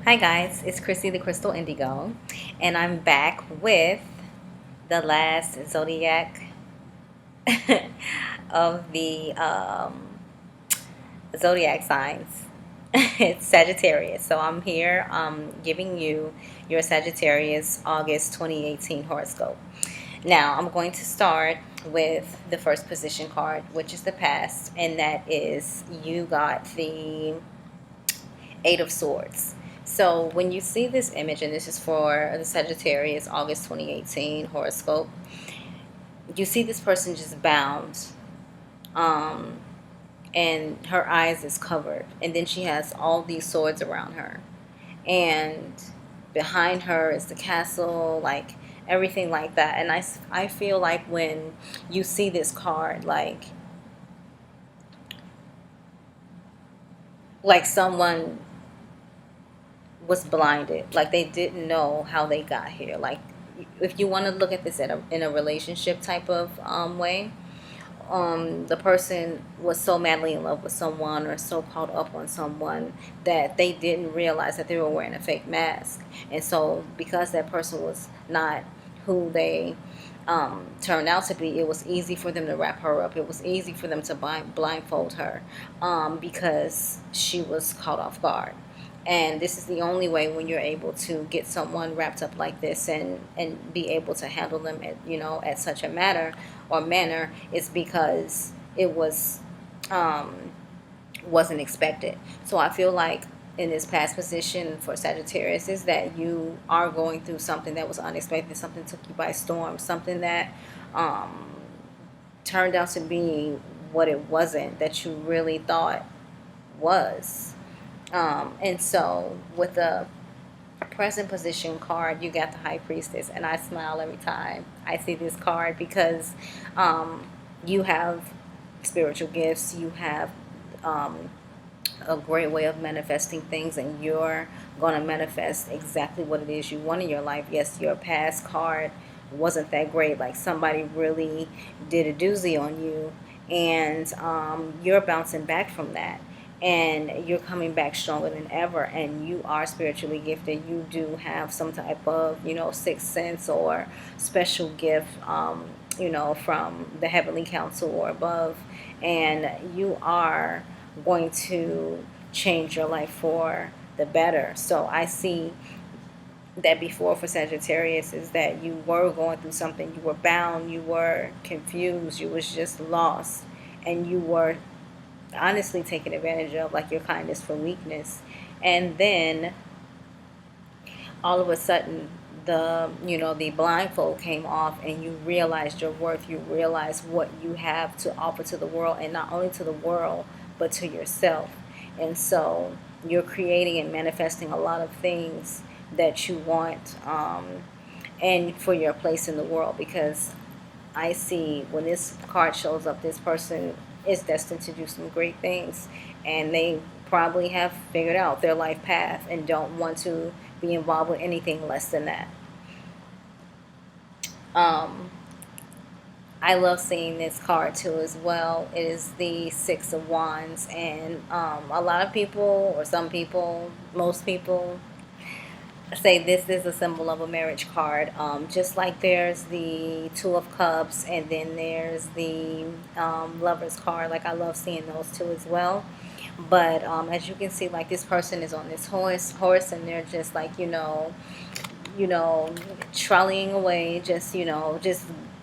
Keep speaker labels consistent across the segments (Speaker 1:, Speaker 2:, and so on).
Speaker 1: Hi guys, it's Chrissy the Crystal Indigo, and I'm back with the last zodiac of the zodiac signs. It's Sagittarius. So I'm here giving you your Sagittarius August 2018 horoscope. Now I'm going to start with the first position card, which is the past, and that is you got the Eight of Swords. So when you see this image, and this is for the Sagittarius August 2018 horoscope, you see this person just bound, um, and her eyes is covered, and then she has all these swords around her, and behind her is the castle, like everything like that. And I feel like when you see this card, like someone was blinded, like they didn't know how they got here. Like if you want to look at this in a relationship type of way, the person was so madly in love with someone or so caught up on someone that they didn't realize that they were wearing a fake mask. And so because that person was not who they turned out to be, it was easy for them to wrap her up. It was easy for them to blindfold her, because she was caught off guard. And this is the only way when you're able to get someone wrapped up like this and be able to handle them at such a manner is because it wasn't expected. So I feel like in this past position for Sagittarius is that you are going through something that was unexpected, something took you by storm, something that turned out to be what it wasn't, that you really thought was. And so with the present position card, you got the High Priestess, and I smile every time I see this card because you have spiritual gifts, you have a great way of manifesting things, and you're going to manifest exactly what it is you want in your life. Yes, your past card wasn't that great, like somebody really did a doozy on you, and you're bouncing back from that, and you're coming back stronger than ever, and you are spiritually gifted. You do have some type of sixth sense or special gift, from the heavenly council or above, and you are going to change your life for the better. So I see that before for Sagittarius is that you were going through something, you were bound, you were confused, you was just lost, and you were honestly taken advantage of, like your kindness for weakness. And then all of a sudden the blindfold came off, and you realized your worth, you realized what you have to offer to the world, and not only to the world but to yourself. And so you're creating and manifesting a lot of things that you want, and for your place in the world, because I see when this card shows up, this person is destined to do some great things, and they probably have figured out their life path and don't want to be involved with anything less than that. I love seeing this card too as well. It is the Six of Wands, and a lot of people, or some people, most people, say this is a symbol of a marriage card. Just like there's the Two of Cups, and then there's the Lover's card. Like I love seeing those two as well. But as you can see, like this person is on this horse, and they're just like trolleying away.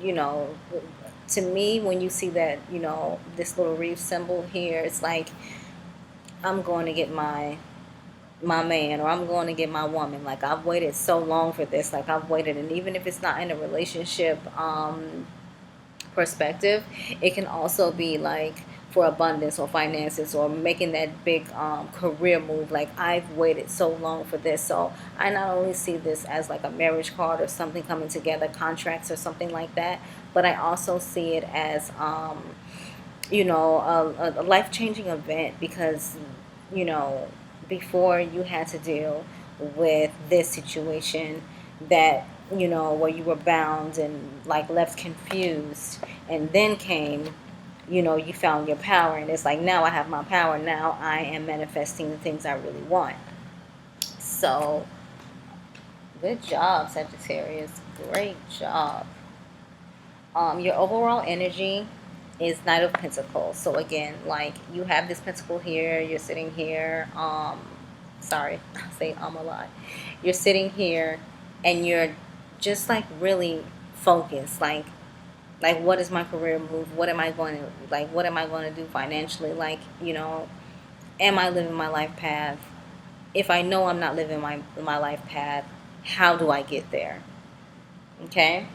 Speaker 1: You know, to me, when you see that, this little reef symbol here, it's like I'm going to get my man, or I'm going to get my woman. Like I've waited so long for this. Like I've waited, and even if it's not in a relationship perspective, it can also be like for abundance or finances, or making that big career move. Like I've waited so long for this. So I not only see this as like a marriage card or something coming together, contracts or something like that, but I also see it as a life-changing event, because you know before you had to deal with this situation that where you were bound and like left confused, and then came, you found your power, and it's like, now I have my power, now I am manifesting the things I really want. So, good job, Sagittarius. Great job. Your overall energy is Knight of Pentacles. So again, like you have this pentacle here, you're sitting here. Sorry, I say a lot. You're sitting here, and you're just like really focused. Like what is my career move? What am I going to like? What am I going to do financially? Like, am I living my life path? If I know I'm not living my life path, how do I get there? Okay.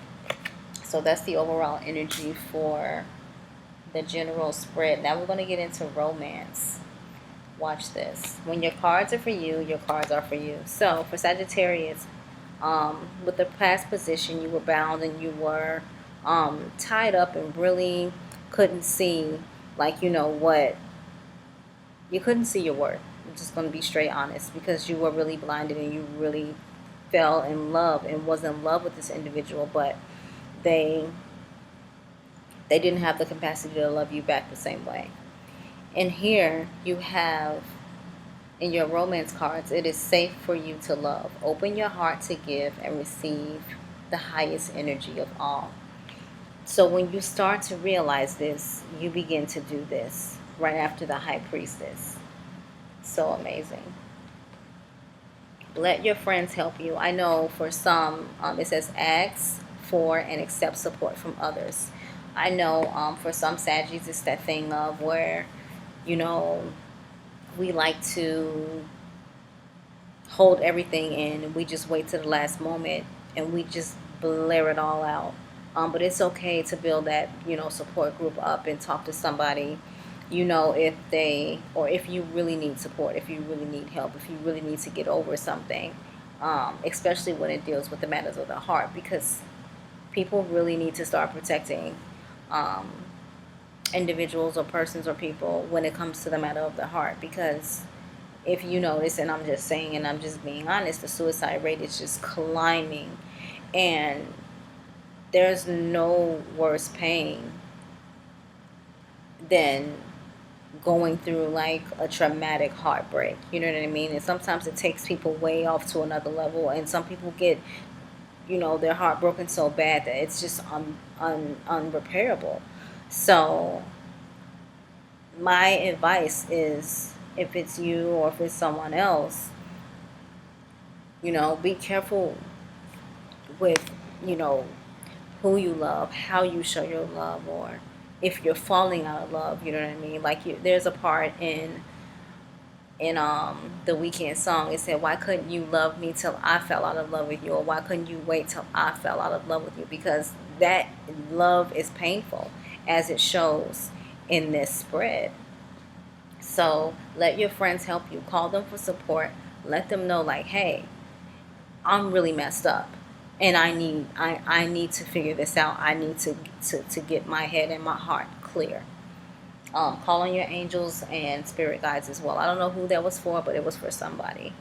Speaker 1: So that's the overall energy for the general spread. Now we're going to get into romance. Watch this. When your cards are for you, your cards are for you. So for Sagittarius, with the past position, you were bound and you were tied up and really couldn't see, like, what you couldn't see your worth. I'm just going to be straight honest, because you were really blinded and you really fell in love and was in love with this individual, but they didn't have the capacity to love you back the same way. And here you have in your romance cards, it is safe for you to love. Open your heart to give and receive the highest energy of all. So when you start to realize this, you begin to do this right after the High Priestess. So amazing. Let your friends help you. I know for some, it says ask for and accept support from others. I know for some Saggies, it's that thing of where, we like to hold everything in and we just wait to the last moment and we just blare it all out. But it's okay to build that, support group up and talk to somebody, if they, or if you really need support, if you really need help, if you really need to get over something, especially when it deals with the matters of the heart, because people really need to start protecting individuals or persons or people when it comes to the matter of the heart. Because if you notice, and I'm just saying and I'm just being honest, the suicide rate is just climbing, and there's no worse pain than going through like a traumatic heartbreak. You know what I mean? And sometimes it takes people way off to another level, and some people get, their heart broken so bad that it's just unrepairable. So my advice is, if it's you or if it's someone else, be careful with, who you love, how you show your love, or if you're falling out of love. You know what I mean? Like, there's a part in the Weekend song. It said, why couldn't you love me till I fell out of love with you, or why couldn't you wait till I fell out of love with you? Because that love is painful, as it shows in this spread. So let your friends help you. Call them for support. Let them know, like, hey, I'm really messed up, and I need to figure this out. I need to get my head and my heart clear. Call on your angels and spirit guides as well. I don't know who that was for, but it was for somebody.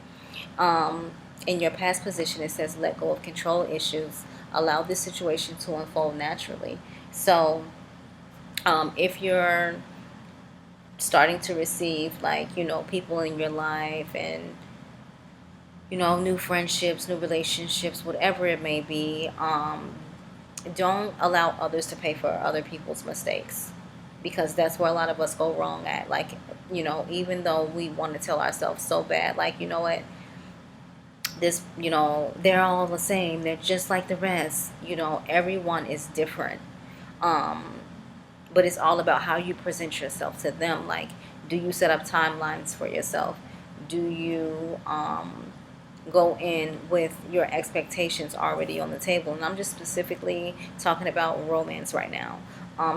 Speaker 1: In your past position, it says let go of control issues. Allow this situation to unfold naturally. So if you're starting to receive, like, people in your life, and new friendships, new relationships, whatever it may be, don't allow others to pay for other people's mistakes, because that's where a lot of us go wrong at. Like, even though we want to tell ourselves so bad, like, you know what, this, they're all the same, they're just like the rest. Everyone is different. But it's all about how you present yourself to them. Like, do you set up timelines for yourself? Do you go in with your expectations already on the table? And I'm just specifically talking about romance right now.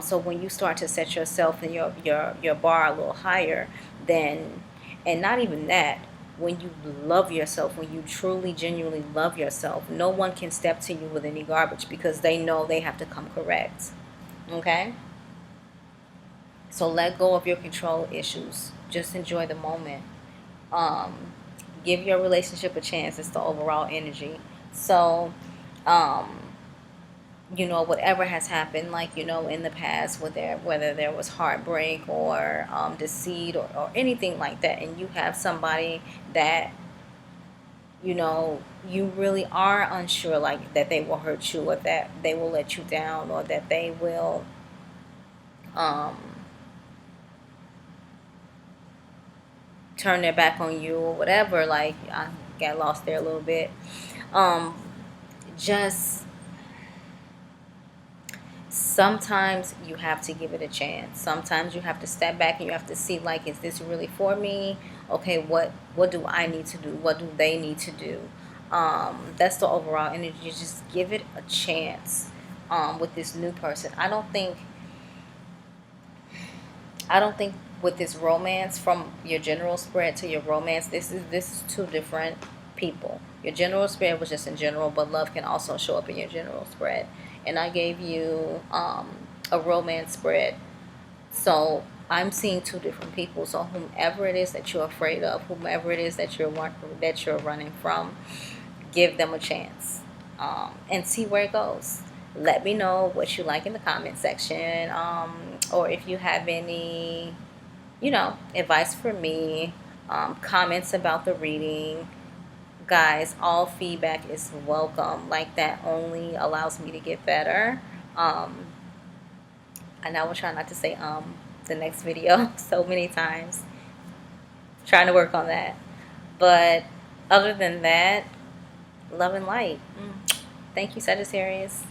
Speaker 1: So when you start to set yourself and your bar a little higher, then, and not even that, when you love yourself, when you truly, genuinely love yourself, no one can step to you with any garbage, because they know they have to come correct. Okay? So let go of your control issues. Just enjoy the moment. Give your relationship a chance. It's the overall energy. So, whatever has happened, like, in the past, whether there was heartbreak or deceit or anything like that, and you have somebody that you know, you really are unsure, like that they will hurt you, or that they will let you down, or that they will um, turn their back on you, or whatever. Like, I got lost there a little bit. Um, just sometimes you have to give it a chance. Sometimes you have to step back and you have to see, like, is this really for me? Okay, what do I need to do? What do they need to do? That's the overall energy. Just give it a chance with this new person. I don't think with this romance, from your general spread to your romance, this is two different people. Your general spread was just in general, but love can also show up in your general spread. And I gave you a romance spread. So I'm seeing two different people. So whomever it is that you're afraid of, whomever it is that you're running from, give them a chance, and see where it goes. Let me know what you like in the comment section, or if you have any, advice for me, comments about the reading. Guys, all feedback is welcome. Like, that only allows me to get better. And I will try not to say the next video so many times. Trying to work on that. But other than that, love and light. Thank you, Sagittarius.